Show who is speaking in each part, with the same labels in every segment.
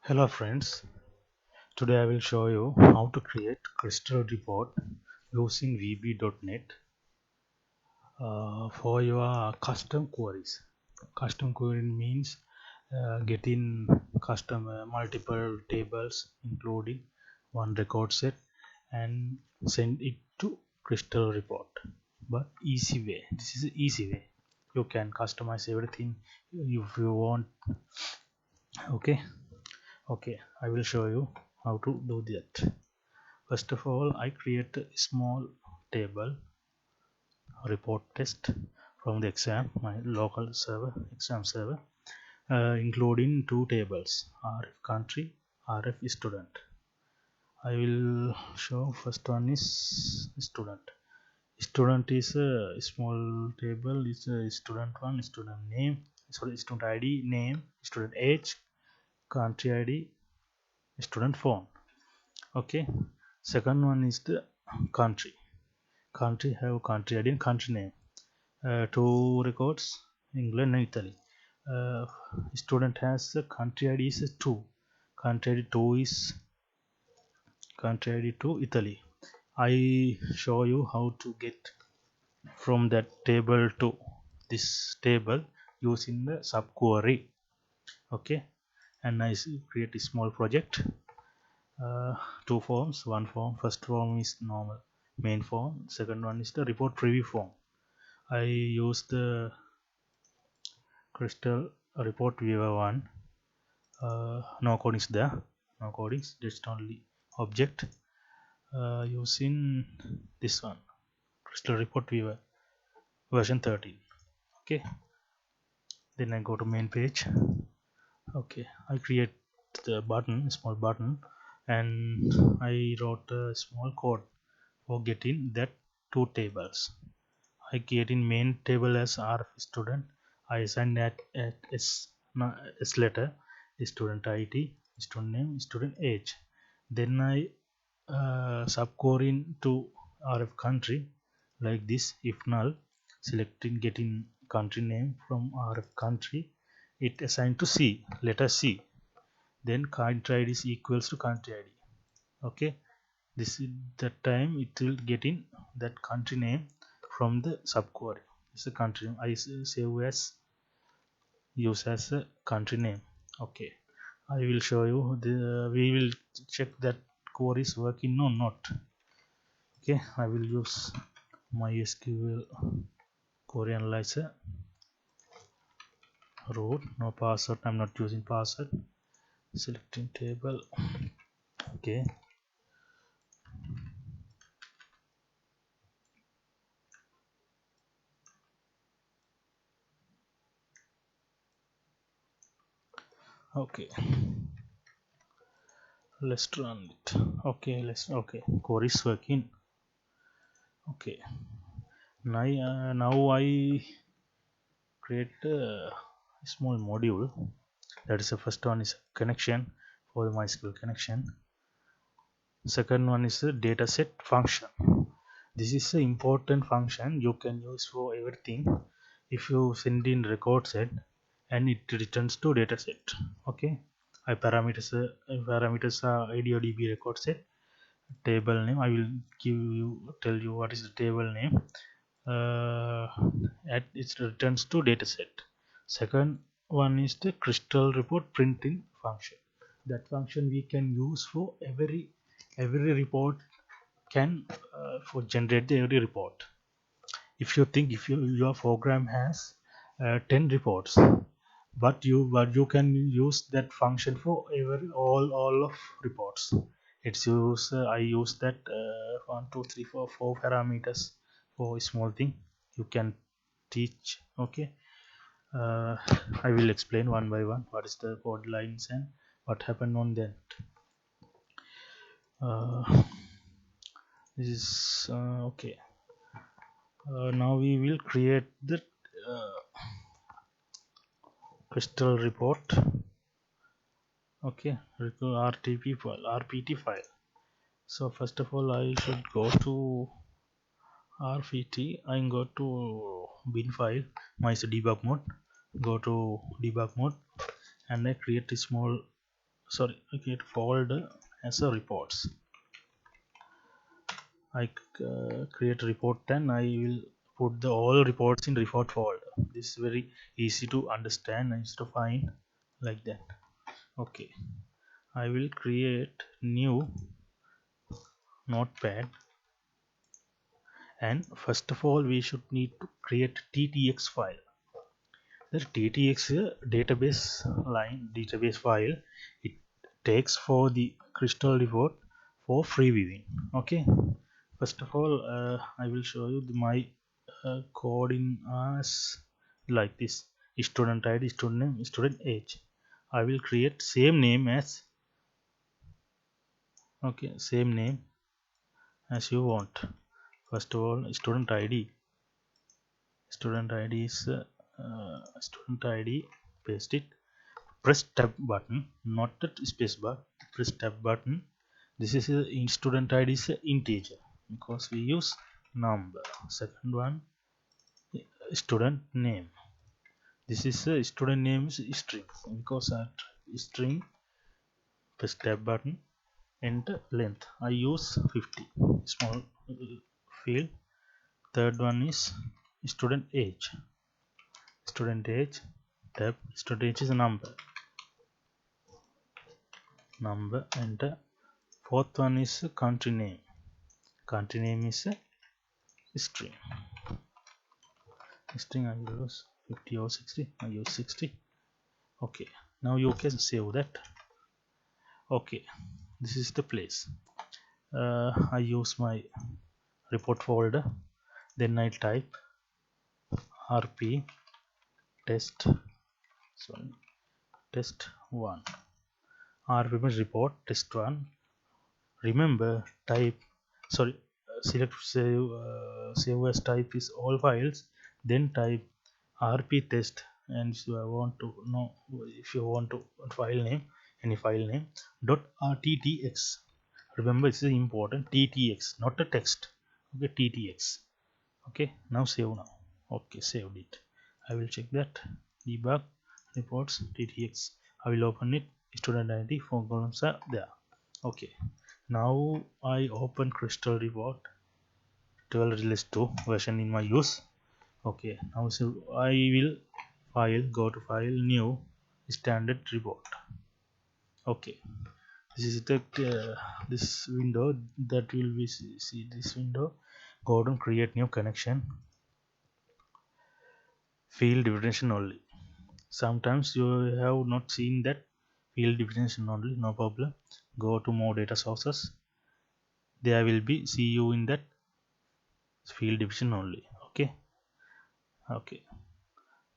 Speaker 1: Hello friends, today I will show you how to create crystal report using vb.net for your custom queries. Custom query means getting custom multiple tables including one record set and send it to crystal report. But easy way, this is an easy way. You can customize everything if you want. Okay, I will show you how to do that. First of all, I create a small table report test from the exam, my local server, exam server, including two tables, RF country, RF student. I will show first one is student. Student is a small table, is a student one, student name, sorry, student ID, name, student age, country ID, student phone. Okay, second one is the country have country ID and country name. Two records, England and Italy. uh, Student has the country ID is 2, country ID 2 is country ID 2 Italy. I show you how to get from that table to this table using the subquery. Okay, and I create a small project. uh, Two forms, one form, first form is normal main form, second one is the report preview form. I use the crystal report viewer one. No codings there, no codings, just only object. Using this one, crystal report viewer version 13. Okay, then I go to main page. Okay, I create the button, small button, and I wrote a small code for getting that two tables. I get in main table as RF student. I assign that as letter, student ID, student name, student age. Then I subcore into RF country like this. If null, selecting getting country name from RF country, it assigned to C, letter C. Then country ID is equals to country ID. Okay, this is that time it will get in that country name from the subquery. It's a country name. I save as use as a country name. Okay, I will show you the we will check that query is working or not. Okay, I will use MySQL query analyzer root, no password, I'm not using password, selecting table. Okay, okay, let's run it. Okay, query is working. Okay, now I create a small module. That is the first one is connection for the MySQL connection. Second one is the dataset function. This is an important function you can use for everything. If you send in record set and it returns to dataset. Okay, I parameters are IDODB record set, table name. I will tell you what is the table name. At it returns to dataset. Second one is the crystal report printing function. That function we can use for every report, can for generate every report. If you think if your program has 10 reports, but you can use that function for every all of reports. It's use I use that 1 2 3 4 4 parameters for a small thing you can teach. Okay, uh, I will explain one by one what is the code lines and what happened on that. This is okay. Now we will create the crystal report. Okay, rpt file. So first of all I should go to rpt. I go to bin file, my debug mode, go to debug mode, and I create a small I create folder as a reports. I create report 10. I will put the all reports in report folder. This is very easy to understand and to find like that. Okay, I will create new notepad, and first of all we should need to create ttx file. The ttx database file. It takes for the crystal report for free viewing. Okay, first of all I will show you my coding as like this: student id, student name, student age. I will create same name as, okay, same name as you want. First of all, student id. Student id is student id. Paste it. Press tab button, not the space bar. Press tab button. This is in student id is a integer because we use number. Second one, student name. This is a student name is string because at string. Press tab button. Enter length. I use 50 small field. Third one is student age. Student age. Tab. Student age is a number. Enter. Fourth one is country name. Country name is a string. String I use 50 or 60. I use 60. Okay, now you can save that. Okay, this is the place. I use my report folder. Then I type rp test test 1. rp means report test 1. Remember, type, sorry, select save as type is all files. Then type rp test, and if you want to know, if you want to file name, any file name dot rttx. Remember, this is important, ttx, not a text. Okay, ttx. Okay, now save now. Okay, saved it. I will check that. Debug reports ttx. I will open it. Student id, 4 columns are there. Okay, now I open crystal report 12 release 2 version in my use. Okay, now so I will file, go to file, new standard report. Okay, this is the this window that will be see this window. Go to create new connection, field definition only. Sometimes you have not seen that field definition only, no problem. Go to more data sources. There will be see you in that field division only. Okay, okay,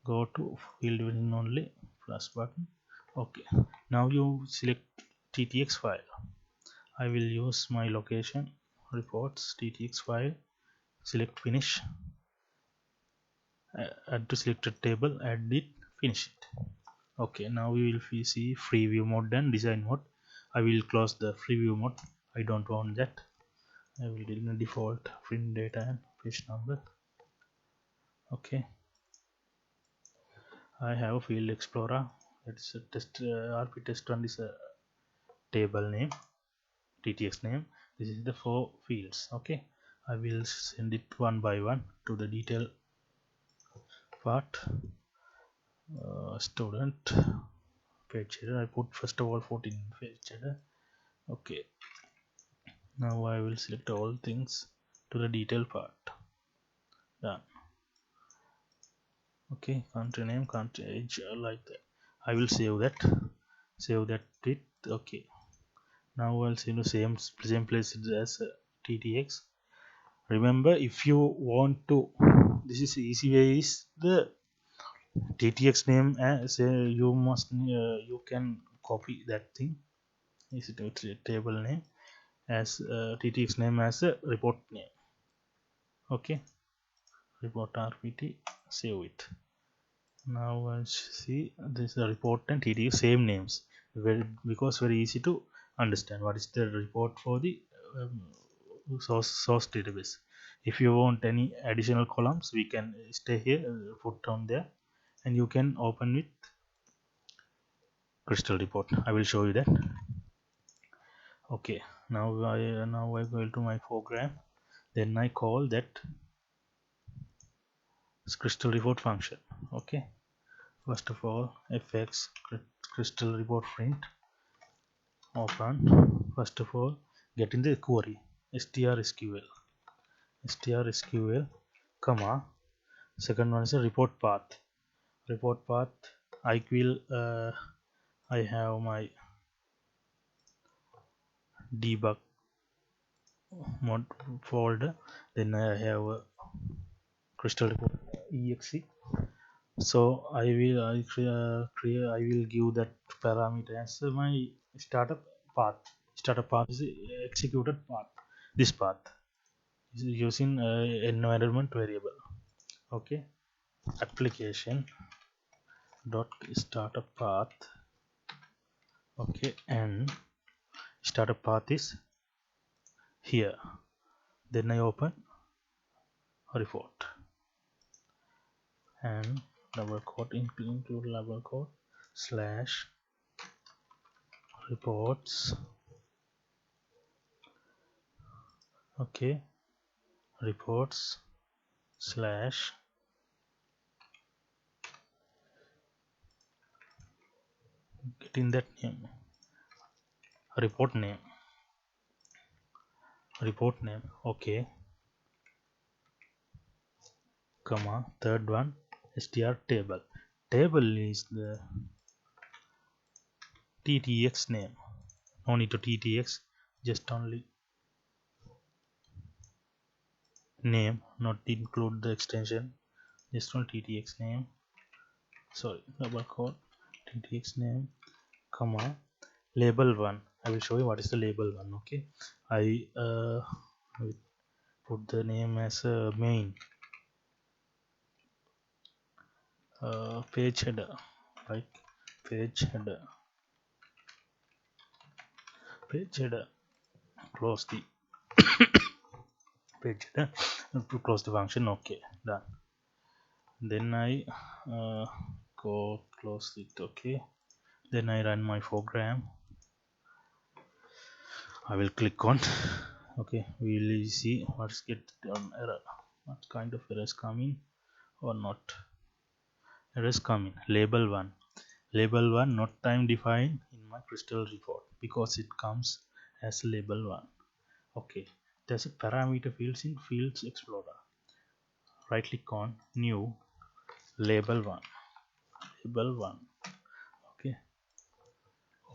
Speaker 1: go to field division only, plus button. Okay, now you select ttx file. I will use my location reports ttx file. Select finish, add to selected table, add it, finish it. Okay, now we will see free view mode and design mode. I will close the free view mode. I don't want that. I will delete the default print data and page number. Okay, I have a field explorer. It's a test rp test 1 is a table name, ttx name. This is the 4 fields. Okay, I will send it one by one to the detail part. Student page header. I put first of all 14 page header. Okay, now I will select all things to the detail part. Done. Okay, country name, country age, like that. I will save that. Save that it. Okay, now I'll see the same place as ttx. Remember, if you want to, this is easy way is the ttx name as you must you can copy that thing. Is it a table name as ttx name as a report name. Okay, report rpt, save it. Now let's see, this is the report and ttx same names, because very easy to understand what is the report for the source database. If you want any additional columns, we can stay here, put down there, and you can open with crystal report. I will show you that. Okay, now I go to my program, then I call that crystal report function. Okay, first of all, fx crystal report print open. First of all, get in the query strsql comma, second one is a report path. I will I have my debug mod folder, then I have a crystal report exe. So I will give that parameter as my startup path. Startup path is executed path. This path is using environment variable. Okay, application dot startup path. Okay, and startup path is here. Then I open report and double quote include double quote slash reports. Okay, reports slash get in that name, report name. Okay, comma, third one str table is the ttx name. No need to ttx, just only name, not include the extension, just on ttx name. Sorry, double quote ttx name comma label 1. I will show you what is the label 1. Okay, I will put the name as main page header, like page header close the page header to close the function. Okay, done. Then I go close it. Okay, then I run my program. I will click on. Okay, we will see what's get on error, what kind of errors coming or not. Errors coming. Label 1 not time defined in my crystal report because it comes as label 1. Okay, there's a parameter fields in fields explorer. Right click on new label 1.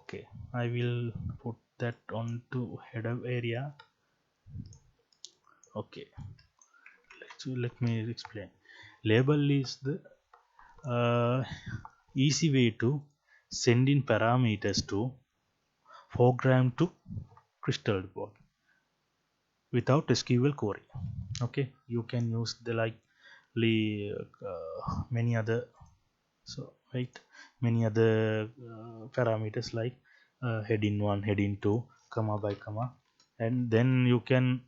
Speaker 1: Okay, I will put that onto header area. Okay, let me explain. Label is the easy way to send in parameters to program to crystal report without SQL query. Okay, you can use the many other, so right, many other parameters like heading 1, heading 2, comma by comma, and then you can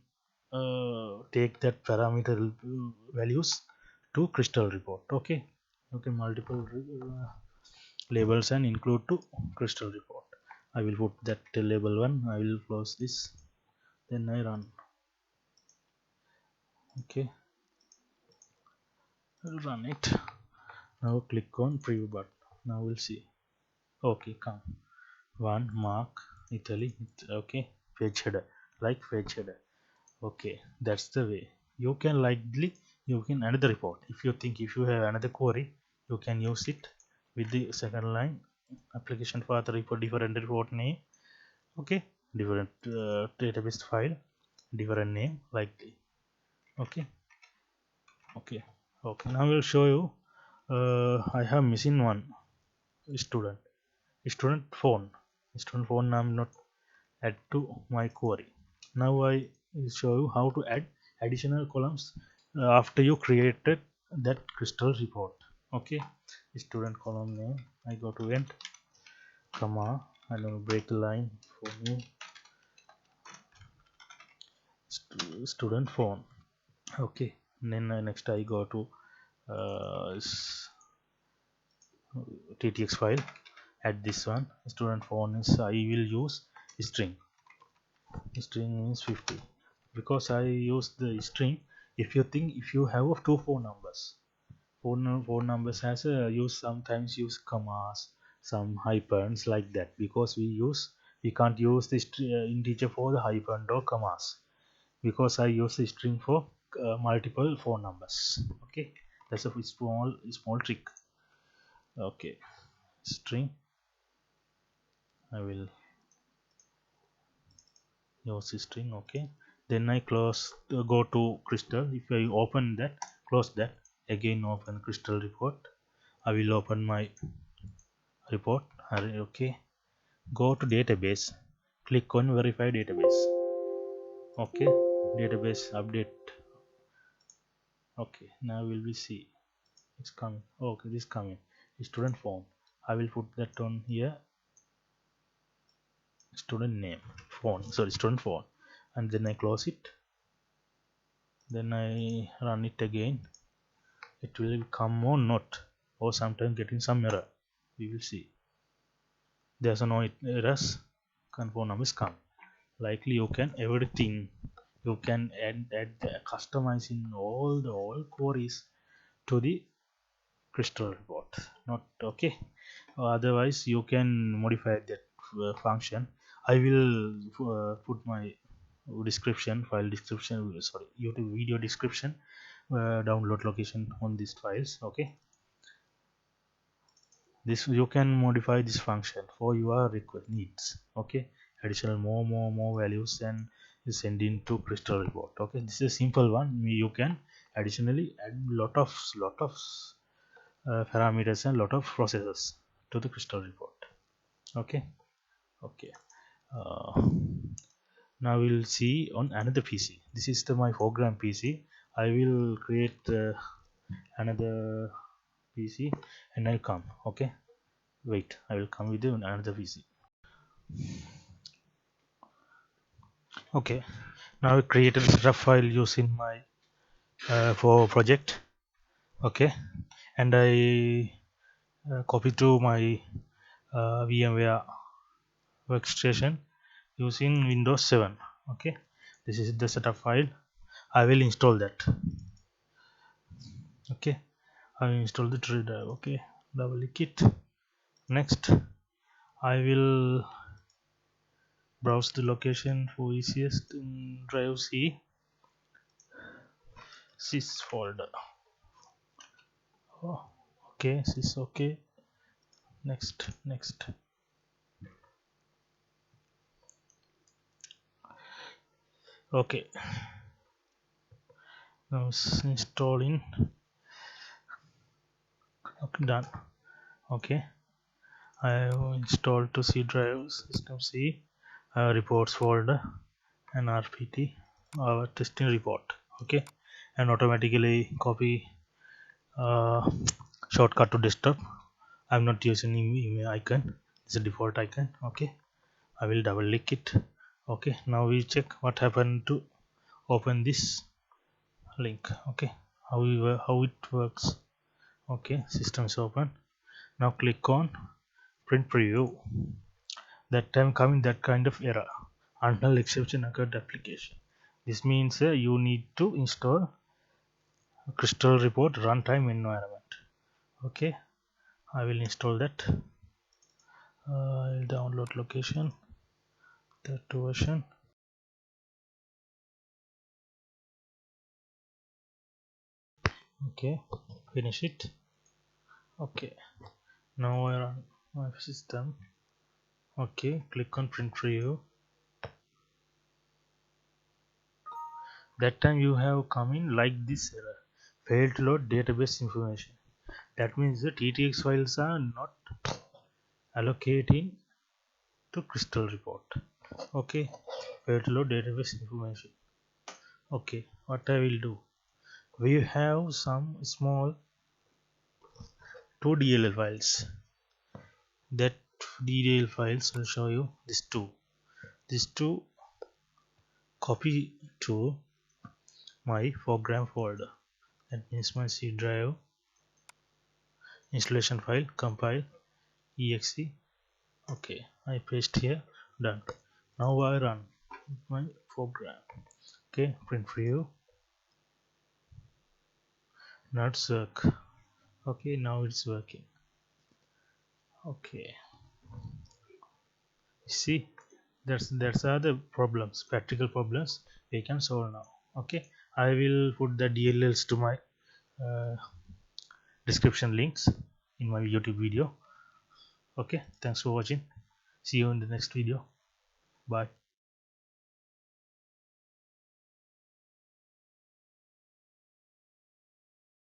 Speaker 1: take that parameter values to crystal report. Okay, okay, multiple labels and include to crystal report. I will put that label 1. I will close this, then I run. Okay, I'll run it. Now click on preview button. Now we'll see. Okay, come. 1 mark Italy. Okay, page header, like page header. Okay, that's the way. You can another report. If you have another query, you can use it with the second line. Application for the report, different report name. Okay, different database file, different name, like the. Okay, okay. Now I will show you. I have missing one student. Student phone I'm not add to my query. Now I will show you how to add additional columns after you created that crystal report. Okay, student column name, I go to end comma, I will break the line for new student phone. Okay, then next I go to ttx file, add this one. Student phone is I will use string. String means 50 because I use the string. If you have two phone numbers, phone numbers has sometimes use commas, some hyphens like that, because we can't use the integer for the hyphen or commas, because I use the string for multiple phone numbers. Okay, that's a small trick. Okay, string. I will use string. Okay, then I close go to crystal. If I open that, close that, again open crystal report. I will open my report. Okay, go to database, click on verify database. Okay, database update. Okay, now will we see it's coming. Okay, this coming student form. I will put that on here, student name, phone, sorry, student phone, and then I close it. Then I run it again. It will come or not, or sometimes getting some error. We will see. There's no errors. Confirm numbers come. Likely you can everything. You can add customizing all queries to the crystal report. Not okay. Otherwise you can modify that function. I will put my description, file description, sorry, YouTube video description, download location on these files. Okay, this you can modify this function for your request needs. Okay, additional more values and send into crystal report. Okay, this is a simple one. You can additionally add lot of parameters and lot of processes to the crystal report. Okay. Okay, uh, now we'll see on another PC. This is my program PC. I will create another PC and I'll come. Okay, wait, I will come with another PC. Okay, now I created a rough file using my for project. Okay, and I copy to my VMware workstation using Windows 7. Okay, this is the setup file. I will install that. Okay, I will install the tree drive. Okay, double click it. Next, I will browse the location for easiest in drive C, sys folder. Oh, okay, sys. Okay, next. Okay, now it's installing. Okay, done. Okay, I have installed to C drive, system C, reports folder, and RPT, our testing report. Okay, and automatically copy shortcut to desktop. I'm not using email icon. It's a default icon. Okay, I will double click it. Okay, now we check what happened to open this link. Okay, how it works. Okay, system is open. Now click on print preview. That time coming that kind of error until exception occurred application. This means you need to install crystal report runtime environment. Okay, I will install that. I'll download location, that version. Okay, finish it. Okay, now I run my system. Okay, click on print preview. That time you have come in like this error, failed to load database information. That means the TTX files are not allocating to crystal report. Okay, failed to load database information. Okay, what I will do, we have some small two DLL files. That DLL files will show you these two copy to my program folder. That means my C drive installation file, compile, exe, Okay, I paste here, done. Now I run my program. Okay, print preview, not work. Okay, now it's working. Okay, see, that's are the problems, practical problems we can solve now. Okay, I will put the DLLs to my uh, description links in my YouTube video. Okay, thanks for watching. See you in the next video. Bye.